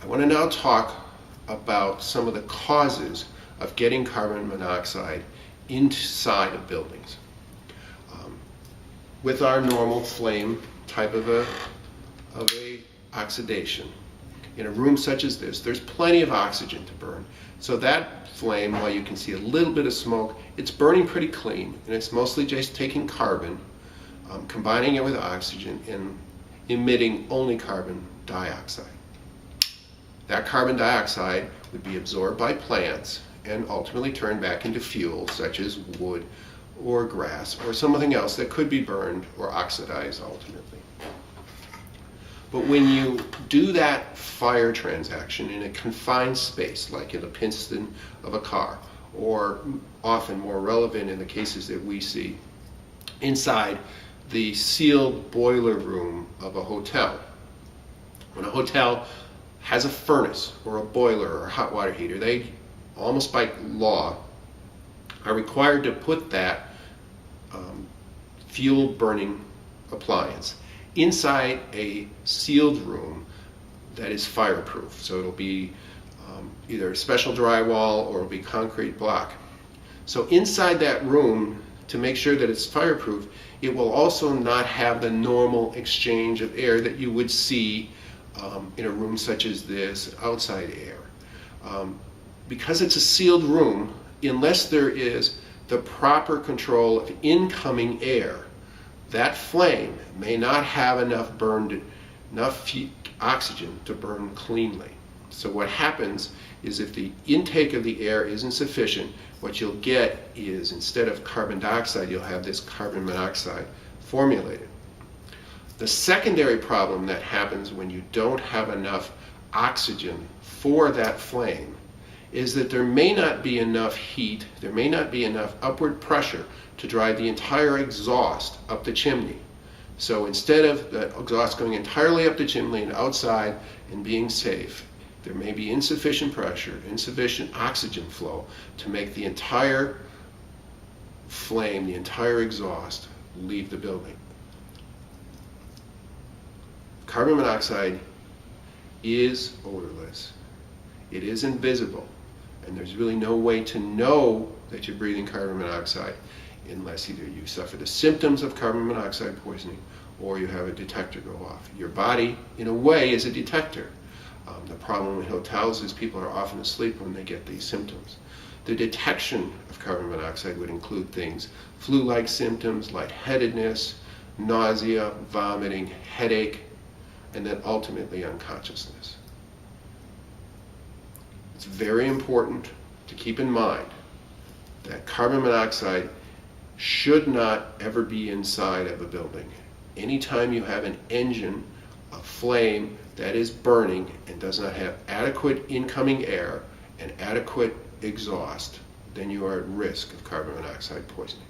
I want to now talk about some of the causes of getting carbon monoxide inside of buildings. With our normal flame type of a oxidation, in a room such as this, there's plenty of oxygen to burn. So that flame, while you can see a little bit of smoke, it's burning pretty clean, and it's mostly just taking carbon, combining it with oxygen, and emitting only carbon dioxide. That carbon dioxide would be absorbed by plants and ultimately turned back into fuel, such as wood or grass or something else that could be burned or oxidized ultimately. But when you do that fire transaction in a confined space, like in the piston of a car, or often more relevant in the cases that we see, inside the sealed boiler room of a hotel. When a hotel has a furnace or a boiler or a hot water heater, they, almost by law, are required to put that fuel burning appliance inside a sealed room that is fireproof. So it'll be either a special drywall or it'll be concrete block. So inside that room, to make sure that it's fireproof, it will also not have the normal exchange of air that you would see in a room such as this, outside air. Because it's a sealed room, unless there is the proper control of incoming air, that flame may not have enough oxygen to burn cleanly. So what happens is, if the intake of the air isn't sufficient, what you'll get is, instead of carbon dioxide, you'll have this carbon monoxide formulated. The secondary problem that happens when you don't have enough oxygen for that flame is that there may not be enough heat, there may not be enough upward pressure to drive the entire exhaust up the chimney. So instead of the exhaust going entirely up the chimney and outside and being safe, there may be insufficient pressure, insufficient oxygen flow to make the entire flame, the entire exhaust, leave the building. Carbon monoxide is odorless. It is invisible, and there's really no way to know that you're breathing carbon monoxide unless either you suffer the symptoms of carbon monoxide poisoning or you have a detector go off. Your body, in a way, is a detector. The problem in hotels is people are often asleep when they get these symptoms. The detection of carbon monoxide would include things: flu-like symptoms, lightheadedness, nausea, vomiting, headache, and then ultimately unconsciousness. It's very important to keep in mind that carbon monoxide should not ever be inside of a building. Anytime you have an engine, a flame that is burning and does not have adequate incoming air and adequate exhaust, then you are at risk of carbon monoxide poisoning.